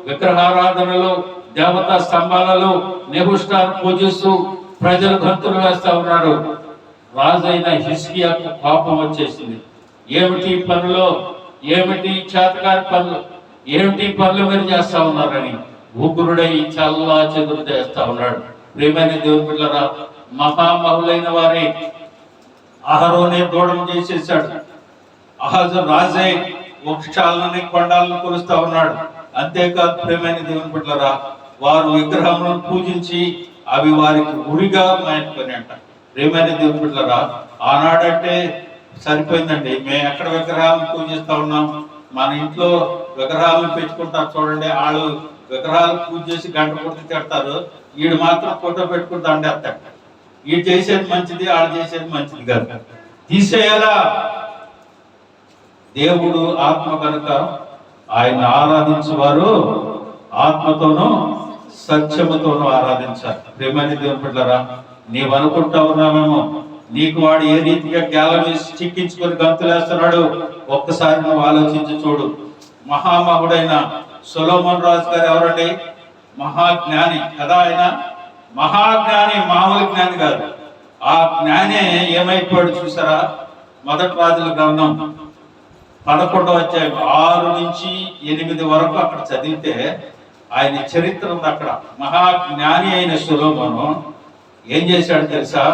విగ్రహారాధనలో, దేవతా స్తంభాలలో నెహుష్టాను పూజిస్తూ ప్రజలు గంతులు వేస్తా ఉన్నారు. రాజైన హిజ్కియాకు కోపం వచ్చేసింది. ఏమిటి పనులు, ఏమిటి చేతకాని పనులు, ఏమిటి పనులు మీరు చేస్తా ఉన్నారని ఉగ్రుడై చల్లా చెదురు చేస్తా ఉన్నాడు. ప్రియమైన దేవుని పిల్లరా, మహామహులైన వారే అహరోనే దూడం చేసేసాడు. అహజు రాజే వృక్షాలని కొండాలను కొలుస్తా ఉన్నాడు. అంతేకాదు ప్రియమైన దేవుని బిడ్డలారా, వారు విగ్రహములను పూజించి అవి వారికి ఉరిగా మాయకొని అంట. ప్రియమైన దేవుని బిడ్డలారా, ఆనాడంటే సరిపోయిందండి. మేము ఎక్కడ విగ్రహాలను పూజిస్తా ఉన్నాం? మన ఇంట్లో విగ్రహాలను పెట్టుకుంటారు చూడండి. వాళ్ళు విగ్రహాలు పూజ చేసి గంట కొట్టి తిడతారు, వీడు మాత్రం ఫోటో పెట్టుకుని దండేస్తాడు. వీడు చేసేది మంచిది, వాళ్ళు చేసేది మంచిది కాదు, తీసేయాలా. దేవుడు ఆత్మ కనుక ఆయన ఆరాధించేవారు ఆత్మతోనూ సత్యముతోనూ ఆరాధించాలి. ప్రేమైన దేవుని బిడ్డలారా, నీవు అనుకుంటా ఉన్నామేమో నీకు వాడు ఏ రీతిగా గ్యాలం వేసి చిక్కించుకొని గంతులేస్తున్నాడు. ఒక్కసారి నువ్వు ఆలోచించి చూడు. మహామహుడైన సొలొమోన్ రాజు గారు ఎవరండి? మహాజ్ఞాని కదా. ఆయన మహాజ్ఞాని, మామూలు జ్ఞాని కాదు. ఆ జ్ఞానే ఏమైపోయాడు చూసారా? మొదటి రాజుల గ్రంథం 11వ అధ్యాయం 6 నుంచి 8 వరకు అక్కడ చదివితే ఆయన చరిత్ర ఉంది. అక్కడ మహాజ్ఞాని అయిన సొలొమోను ఏం చేశాడు తెలుసా?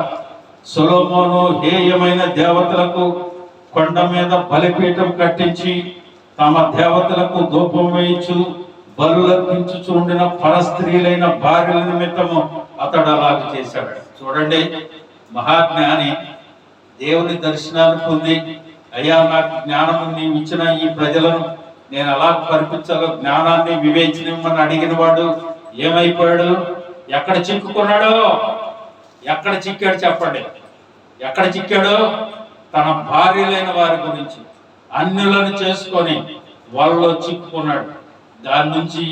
సొలొమోను హేయమైన దేవతలకు కొండ మీద బలిపీఠం కట్టించి తమ దేవతలకు ధూపం వేయించు బలులర్పించుచు ఉండిన పరస్త్రీలైన భార్యల నిమిత్తము అతడు అలాగ చేశాడు. చూడండి, మహాజ్ఞాని దేవుని దర్శనాలు పొంది, అయ్యా నాకు జ్ఞానము నీవు ఇచ్చిన ఈ ప్రజలను నేను ఎలా పరిపించాలో జ్ఞానాన్ని వివేచనమని అడిగిన వాడు ఏమైపోయాడు? ఎక్కడ చిక్కుకున్నాడో? ఎక్కడ చిక్కాడు చెప్పండి? ఎక్కడ చిక్కాడో? తన భార్యలైన వారి గురించి అన్యులను చేసుకొని వాళ్ళలో చిక్కుకున్నాడు. దాని నుంచి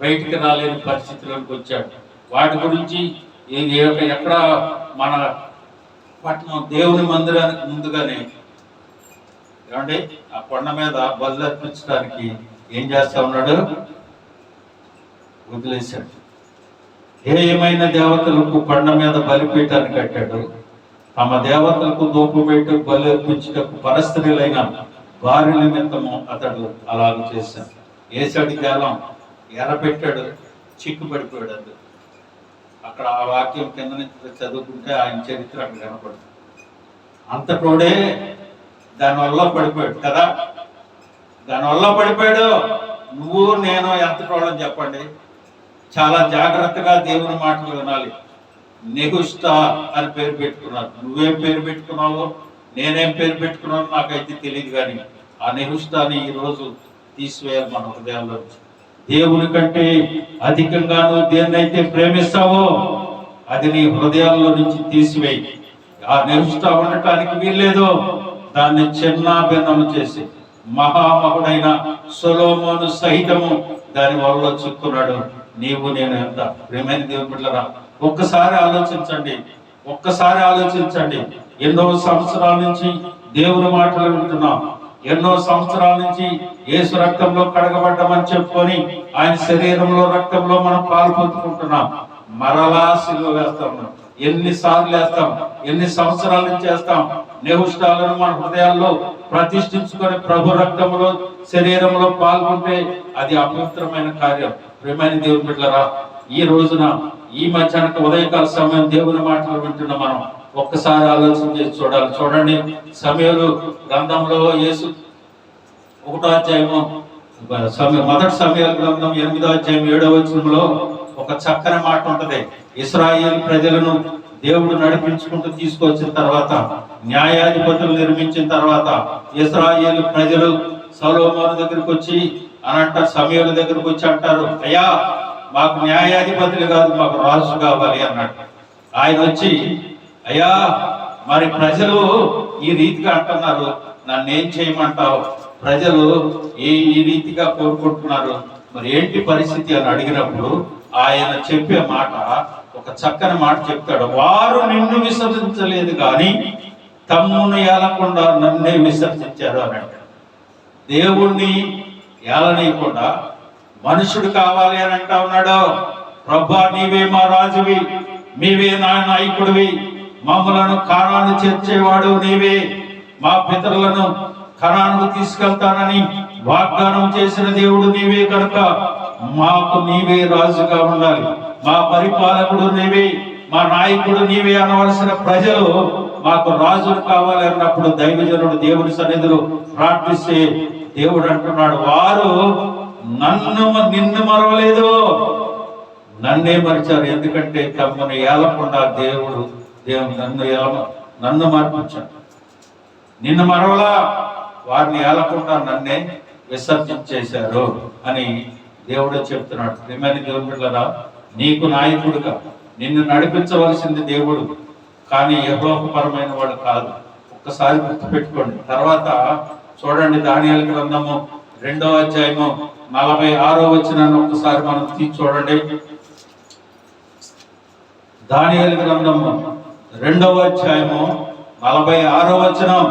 బయటికి రాలేని పరిస్థితులకు వచ్చాడు. వాటి గురించి ఎక్కడ మన పట్టణం దేవుని మందిరానికి ముందుగానే ఏమండి ఆ కొండ మీద బలు అర్పించడానికి ఏం చేస్తా ఉన్నాడు? వదిలేశాడు. హేయమైన దేవతలకు కొండ మీద బలిపీఠాన్ని కట్టాడు. తమ దేవతలకు ధూపబెట్టు బలి అర్పించటకు పరస్త్రీలైన భార్య నిమిత్తము అతడు అలాగ చేశాడు. ఏసాడి కాలం ఎర్రపెట్టాడు, చిక్కుపడిపోయాడు. అది అక్కడ ఆ వాక్యం కింద నుంచి చదువుకుంటే ఆయన చరిత్ర అక్కడ కనపడుతుంది. అంతటోడే దానివల్ల పడిపోయాడు కదా. దానివల్ల పడిపోయాడు. నువ్వు నేను ఎంతటోళ్ళని చెప్పండి. చాలా జాగ్రత్తగా దేవుని మాటలు వినాలి. నెహుష్తా అని పేరు పెట్టుకున్నారు. నువ్వేం పేరు పెట్టుకున్నావో నేనేం పేరు పెట్టుకున్నానో నాకైతే తెలియదు, కానీ ఆ నెహుష్తాని ఈరోజు తీసివేయాలి మన హృదయాల్లో. దేవుని కంటే అధికంగా నువ్వు దేన్నైతే ప్రేమిస్తావో అది నీ హృదయాల్లో నుంచి తీసివేయి. ఆ నెహుష్తా ఉండటానికి వీల్లేదు. దాన్ని చిన్నాభిన్నము చేసి మహామహుడైన సొలొమోను సహితము దాని వల్ల చిక్కున్నాడు. నీవు నేను ఎంత ప్రేమైన దేవుని బిడ్డలారా, ఒక్కసారి ఆలోచించండి. ఒక్కసారి ఆలోచించండి. ఎన్నో సంవత్సరాల నుంచి దేవుని మాటలు వింటున్నాం. ఎన్నో సంవత్సరాల నుంచి యేసు రక్తంలో కడగబడ్డామని చెప్పుకొని ఆయన శరీరంలో రక్తంలో మనం పాలు పొందుకుంటున్నాం. మరలా సిలువ వేస్తాం. ఎన్నిసార్లు వేస్తాం? ఎన్ని సంవత్సరాల నుంచి వేస్తాం? నెహుష్టాలను మన హృదయాల్లో ప్రతిష్ఠించుకొని ప్రభు రక్తంలో శరీరంలో పాల్గొంటే అది అపవిత్రమైన కార్యం. ప్రేమైన దేవుని బిడ్డలారా, ఈ రోజున ఈ మధ్యాహ్నం ఉదయకాల సమయం దేవుని మాటలు వింటున్న మనం ఒక్కసారి ఆలోచన చేసి చూడాలి. చూడండి, సమయంలో గ్రంథంలో యేసు 1వ అధ్యాయము మొదటి సమయాల గ్రంథం 8వ అధ్యాయం 7వ వచనంలో ఒక చక్కని మాట ఉంటది. ఇశ్రాయేలు ప్రజలను దేవుడు నడిపించుకుంటూ తీసుకొచ్చిన తర్వాత, న్యాయాధిపతులు నిర్మించిన తర్వాత ఇశ్రాయేలు ప్రజలు సొలొమోను దగ్గరికి వచ్చి అని అంటారు, సమయాల దగ్గరికి వచ్చి అంటారు, అయ్యా మాకు న్యాయాధిపతులు కాదు, మాకు రాజు కావాలి అన్నట్టు. ఆయన వచ్చి, అయ్యా మరి ప్రజలు ఈ రీతిగా అంటున్నారు, నన్ను ఏం చేయమంటావు? ప్రజలు ఈ రీతిగా కోరుకుంటున్నారు, మరి ఏంటి పరిస్థితి అని అడిగినప్పుడు ఆయన చెప్పే మాట ఒక చక్కని మాట చెప్తాడు. వారు నిన్ను విసర్జించలేదు కానీ తమ్మును ఏలకుండా నన్నే విసర్జించారు అని అంటాడు. దేవుణ్ణి ఏలనీయకుండా మనుషుడు కావాలి అని అంటా ఉన్నాడు. ప్రభువా, నీవే మా రాజువి, నీవే నా నాయకుడివి, మమ్మలను కానాను చేర్చేవాడు నీవే, మా పితరులను కనానుకు తీసుకెళ్తానని వాగ్దానం చేసిన దేవుడు నీవే కనుక మాకు నీవే రాజుగా ఉండాలి, మా పరిపాలకుడు నీవే, మా నాయకుడు నీవే అనవలసిన ప్రజలు మాకు రాజులు కావాలి అన్నప్పుడు దైవజనుడు దేవుని సన్నిధిలో ప్రార్థిస్తే దేవుడు అంటున్నాడు, వారు నిన్ను మరవలేదు, నన్నే మరిచారు. ఎందుకంటే తమను ఏలకుండా దేవుడు నన్ను మార్పించాడు. నిన్ను మరవలా, వారిని ఏలకుండా నన్నే విసర్జించేశారు అని దేవుడు చెప్తున్నాడు. ప్రియమైన దేవుని బిడ్డలారా, నీకు నాయకుడుగా నిన్ను నడిపించవలసింది దేవుడు, కానీ యెహోవాపరమైన వాడు కాదు. ఒక్కసారి గుర్తుపెట్టుకోండి. తర్వాత చూడండి, దానియేలు గ్రంథము 2వ అధ్యాయము 46వ వచనాన్ని ఒక్కసారి మనం తీసి చూడండి. దానియేలు గ్రంథము 2వ అధ్యాయము 46వ వచనం.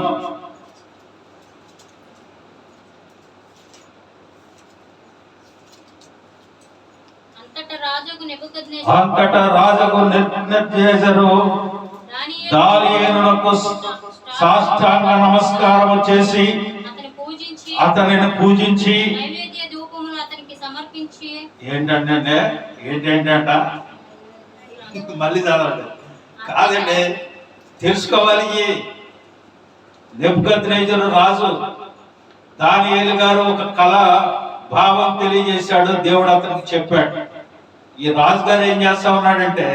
అంతటా రాజుకు నెబుకద్నెజరు దానియేలునకు సాష్టాంగ నమస్కారం చేసి అతనిని పూజించి ఏంటంటే మళ్ళీ చదవండి. కాదండి, తెలుసుకోవాలి. నెబుకద్నెజరు రాజు దానియేలు గారు ఒక కళ భావం తెలియజేశాడు, దేవుడు అతనికి చెప్పాడు. ఈ రాజు గారు ఏం చేస్తా ఉన్నాడంటే,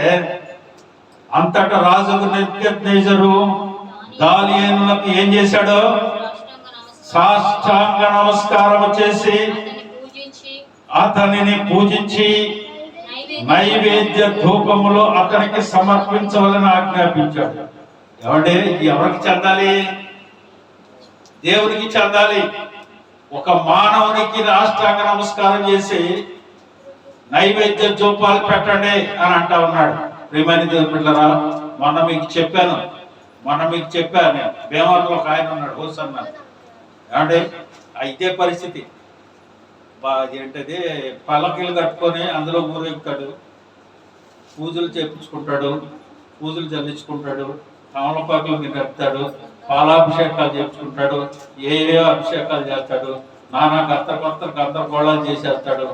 అంతటా రాజు నెబుకద్నెజరు దానియేలుకు ఏం చేశాడు? సాష్టాంగ నమస్కారం చేసి అతనిని పూజించి నైవేద్య ధూపములో అతనికి సమర్పించవాలని ఆజ్ఞాపించాడు. ఏమంటే ఎవరికి చెందాలి? దేవునికి చెందాలి. ఒక మానవునికి రాష్ట్రాంగ నమస్కారం చేసి నైవేద్య ధూపాలు పెట్టండి అని అంటా ఉన్నాడు. ప్రియమైన దేవుని బిడ్డలారా, మొన్న మీకు చెప్పాను భీమవరంలో ఒక ఆయన ఉన్నాడు, హోసన్న. ఏమంటే ఇదే పరిస్థితి. ఏంటది, పల్లకీలు కట్టుకొని అందులో ఊరేగుతాడు, పూజలు చేపించుకుంటాడు, పూజలు చెల్లించుకుంటాడు, తమలపాకులు కడతాడు, పాలాభిషేకాలు చేయించుకుంటాడు, ఏ అభిషేకాలు చేస్తాడు, నానా గందరగోళాలు చేసేస్తాడు,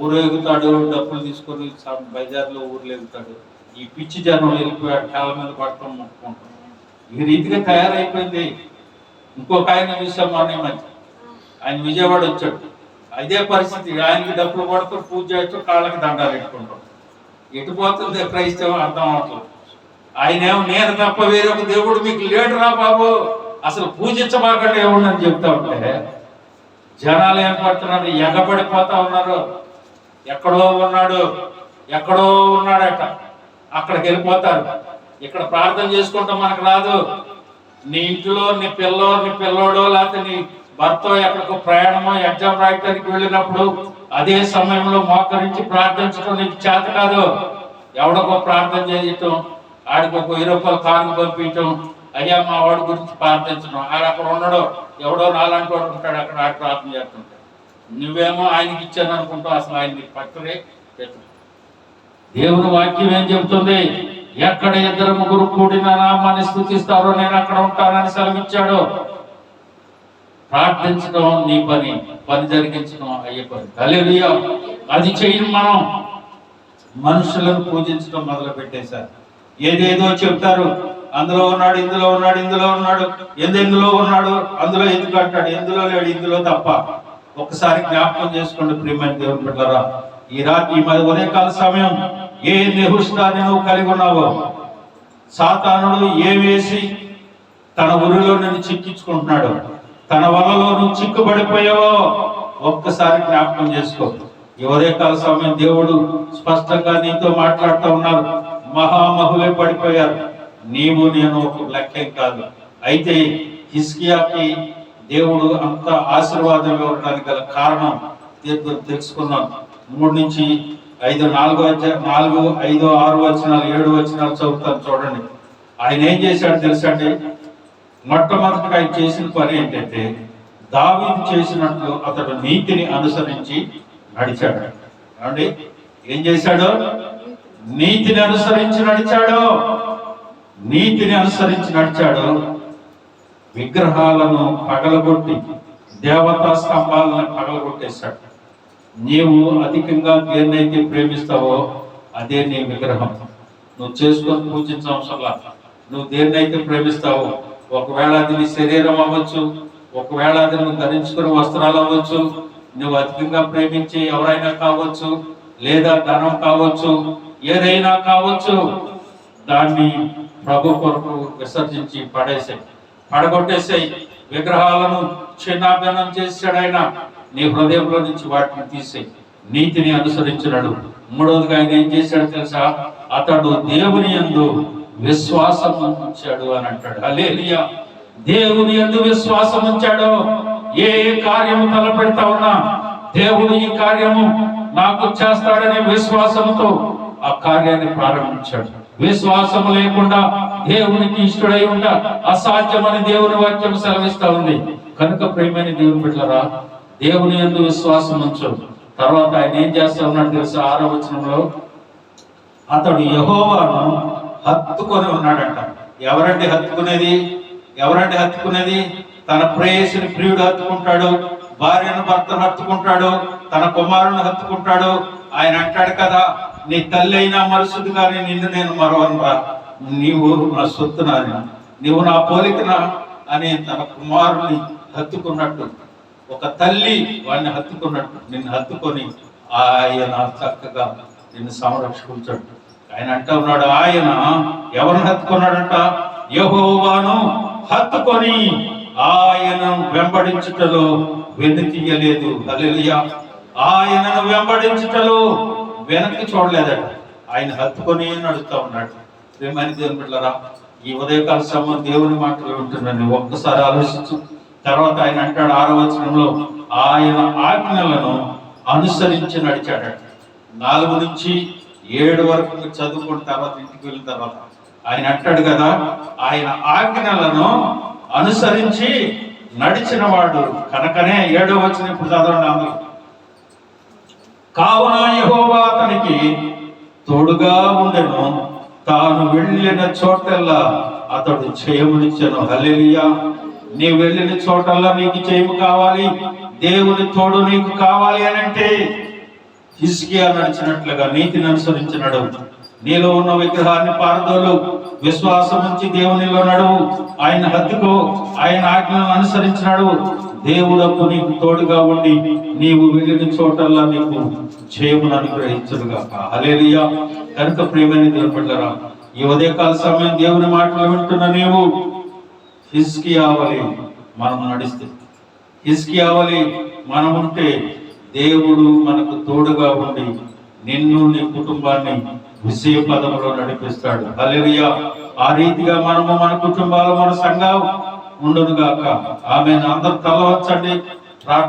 ఊరేగుతాడు, డబ్బులు తీసుకొని బజార్లో ఊర్లేగుతాడు. ఈ పిచ్చి జనం వెళ్ళిపోయాడు, కాళ్ళ మీద పడతాం ముట్టుకుంటాం. ఈ రీతిగా తయారైపోయింది. ఇంకొక ఆయన విషయం మొన్న మంచి ఆయన విజయవాడ వచ్చాడు, అదే పరిస్థితి. ఆయనకి డబ్బులు పడుతూ పూజ చేస్తూ కాళ్ళకి దండాలు పెట్టుకుంటాం. ఎటుపోతుంది క్రైస్తవం అర్థం అవట్లేదు. ఆయనేమో నేను తప్ప వేరొక దేవుడు మీకు లేడురా బాబు, అసలు పూజించబాకండి దేవుడు అని చెప్తా ఉంటే జనాలు ఏం పడుతున్నారు, ఎగబడిపోతా ఉన్నారు. ఎక్కడో ఉన్నాడట, అక్కడికి వెళ్ళిపోతారు. ఇక్కడ ప్రార్థన చేసుకుంటాం మనకు రాదు. నీ ఇంట్లో నీ పిల్లోడో లేకపోతే నీ భర్త ఎక్కడికో ప్రయాణమో ఎగ్జామ్ రాయటానికి వెళ్ళినప్పుడు అదే సమయంలో మోకరించి ప్రార్థించడం నీకు చేత కాదు. ఎవడకో ప్రార్థన చేయటం, ఆడికి ఒక 20 రూపాయలు కారు పంపించడం, అయ్యా మా వాడి గురించి ప్రార్థించడం. ఆడు అక్కడ ఉండడు, ఎవడో నాలాంటి వాడు ఉంటాడు అక్కడ, ఆడు ప్రార్థన చేస్తుంటాడు. నువ్వేమో ఆయనకి ఇచ్చాను అనుకుంటావు, అసలు ఆయనకి పట్టుకునే పెట్టు. దేవుని వాక్యం ఏం చెబుతుంది? ఎక్కడ 2-3 కూడిన నామాన్ని స్తుతిస్తారో నేను అక్కడ ఉంటానని సెలవిచ్చాడు. ప్రార్థించడం నీ పని జరిగించడం అయ్యే పని. హల్లెలూయా. అది చెయ్యం. మనం మనుషులను పూజించడం మొదలు పెట్టేశారు. ఏదేదో చెప్తారు, అందులో ఉన్నాడు, ఇందులో ఉన్నాడు, ఎందులో ఉన్నాడు, అందులో ఎందుకు అంటాడు, ఎందులో లేడు, ఇందులో తప్ప. ఒకసారి జ్ఞాపకం చేసుకోండి ప్రియమైన దేవుని బిడ్డలారా, ఈ ఉదయకాల సమయం ఏ నిహుష్టాన్ని నువ్వు కలిగి ఉన్నావో, సాతానుడు ఏమేసి తన ఊరిలో నిన్ను చిక్కించుకుంటున్నాడు, తన వలలో నువ్వు చిక్కుబడిపోయావో ఒక్కసారి జ్ఞాపకం చేసుకో. ఈ ఉదయకాల సమయం దేవుడు స్పష్టంగా నీతో మాట్లాడుతూ ఉన్నారు. మహామహులే పడిపోయారు, నీవు నేను ఒక లెక్కేం కాదు. అయితే హిజ్కియాకి దేవుడు అంత ఆశీర్వాదం ఇవ్వడానికి గల కారణం తెలుసుకున్నాం. 3-5, 4, 5, 6 వచనాలు, 7 వచనాలు చదువుతాను చూడండి. ఆయన ఏం చేశాడు తెలుసండి? మొట్టమొదటిగా ఆయన చేసిన పని ఏంటంటే, దావీదు చేసినట్లు అతడు నీతిని అనుసరించి నడిచాడు. ఏమండి ఏం చేశాడు? నీతిని అనుసరించి నడిచాడు. విగ్రహాలను పగలగొట్టి దేవతా స్తంభాలను పగలగొట్టేశాడు. నీవు అధికంగా దేన్నైతే ప్రేమిస్తావో అదే నీ విగ్రహం. నువ్వు చేసుకొని పూజించవసరంలా. నువ్వు దేన్నైతే ప్రేమిస్తావో, ఒకవేళ అది నీ శరీరం అవ్వచ్చు, ఒకవేళ అది నువ్వు ధరించుకునే వస్త్రాలు అవ్వచ్చు, నువ్వు అధికంగా ప్రేమించి ఎవరైనా కావచ్చు, లేదా ధనం కావచ్చు, ఏదైనా కావచ్చు, దాన్ని ప్రభు కొరకు విసర్జించి పడగొట్టేసాయి. విగ్రహాలను చిన్నాభిన్నం చేశాడు ఆయన. నీ హృదయంలో నుంచి వాటిని తీసేయి, నీతిని అనుసరించినాడు. మూడవదిగా ఆయన ఏం చేశాడు తెలుసా? అతడు దేవుని యందు విశ్వాసం ఉంచాడు అని అంటాడు. హల్లెలూయా. దేవుని యందు విశ్వాసం ఉంచాడు. ఏ కార్యము తలపెడతా ఉన్నా దేవుడు ఈ కార్యము నాకు చేస్తాడనే విశ్వాసంతో ఆ కార్యాన్ని ప్రారంభించాడు. విశ్వాసం లేకుండా దేవునికి ఇష్టడై ఉండ అసాధ్యమని దేవుని వాక్యం సెలవిస్తా ఉంది. కనుక ప్రియమైన దేవుని బిడ్డలారా, దేవుని యందు విశ్వాసం ఉంచు. తర్వాత ఆయన ఏం చేస్తా ఉన్నాడు తెలుసా? 6వ వచనంలో అతడు యెహోవాను హత్తుకొని ఉన్నాడంట. ఎవరండి హత్తుకునేది? తన ప్రేయసిని ప్రియుడు హత్తుకుంటాడు, భార్యను భర్తను హత్తుకుంటాడు, తన కుమారుని హత్తుకుంటాడు. ఆయన అంటాడు కదా, నీ తల్లి అయినా మరుసుది కానీ నిన్ను నేను మరవనురా, నీవు నా సొత్తునా, నీవు నా పోలికనా అని తన కుమారుని హత్తుకున్నట్టు, ఒక తల్లి వాడిని హత్తుకున్నట్టు నిన్ను హత్తుకొని ఆయన చక్కగా నిన్ను సంరక్షించాడు. ఆయన అంటా ఉన్నాడు, ఆయన ఎవరిని హత్తుకున్నాడంట? యెహోవాను హత్తుకొని ఆయనను వెంబడించుటలో వెనుతీయలేదు. హల్లెలూయా. ఆయనను వెంబడించుటలో వెనక్కి చూడలేదట. ఆయన హత్తుకొని నడుస్తూ ఉన్నాడు. ప్రియమైన దేవుని బిడ్డలారా, ఈ ఉదయకాల సమయం దేవుని మాటలు వింటున్నాను, ఒక్కసారి ఆలోచించు. తర్వాత ఆయన అంటాడు 6వ వచనంలో, ఆయన ఆజ్ఞలను అనుసరించి నడిచాడట. 4 నుంచి 7 వరకు చదువుకున్న తర్వాత ఇంటికి వెళ్ళిన తర్వాత ఆయన అంటాడు కదా, ఆయన ఆజ్ఞలను అనుసరించి నడిచిన వాడు కనుకనే 7వ వచనం ఇప్పుడు చదవండి అందరూ. కావున యెహోవా అతనికి తోడుగా ఉండెను, తాను వెళ్ళిన చోటల్లా అతడు జయమునిచ్చెను. హల్లెలూయా. నీ వెళ్ళిన చోటల్లా నీకు జయము కావాలి, దేవుని తోడు నీకు కావాలి అని అంటే హిజ్కియా నడిచినట్లుగా నీతిని అనుసరించినడు. నీలో ఉన్న విగ్రహాన్ని పారదోలు, విశ్వాసం ఉంచి దేవునిలో నడువు, ఆయన హత్తుకో, ఆయన ఆజ్ఞలను అనుసరించినాడు. దేవుడకు నీకు తోడుగా ఉండి నీవు వెళ్ళిన చోటల్లా నీకు జయమును అనుగ్రహించుగాక. హల్లెలూయా. కనుక ప్రియమైన దేవుని బిడ్డలారా, ఈ ఉదయకాల సమయం దేవుని మాటలు వింటున్న నీవు హిజ్కియా వలె మనం నడిస్తే, హిజ్కియా వలె మనం ఉంటే దేవుడు మనకు తోడుగా ఉండి నిన్ను నీ కుటుంబాన్ని విజయ పదములో నడిపిస్తాడు. హల్లెలూయా. ఆ రీతిగా మనము మన కుటుంబాలు మన సంఘం ఉండును గాక. ఆమేన్. అందరూ తల వంచండి.